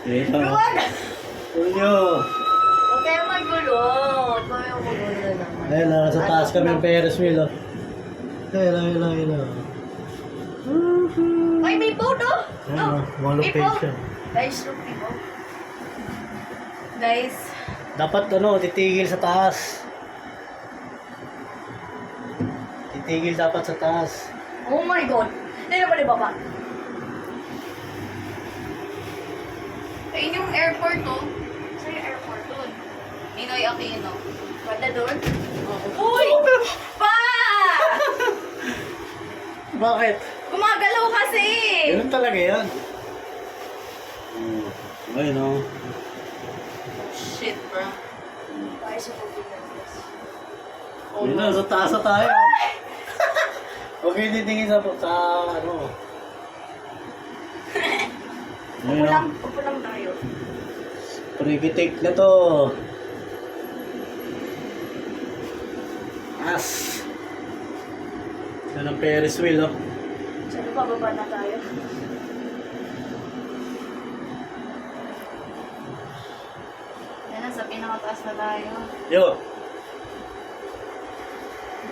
Dito. Luwag! Tulyo. Huwag kayong magulo. Huwag kayong magulo naman. Ayun na, nasa taas kami ng Ferris wheel, oh. Ayun. Ay, may boat, oh! Ayun, mga may boat. location. Guys, look, may boat. Guys, Dapat, titigil sa taas. Titigil dapat sa taas. oh my God. Hindi naman ibaba. Ayun yung airport, oh. Saan yung airport doon? Ninoy Aquino. Wala doon? Oo. Uy! Pa! Bakit? Gumagalaw kasi! Ganun talaga yan. Ayun, oh. Shit, bro. Tayo sa Pilipinas. Oh, Yun na, sa taas na tayo. Okay, titingin sa ano. Ayun, Upo lang tayo. Prikitik na to. As. Yan ang Ferris wheel, oh. Saan pababa na tayo? Yan na, sa pinakataas na tayo. Yo,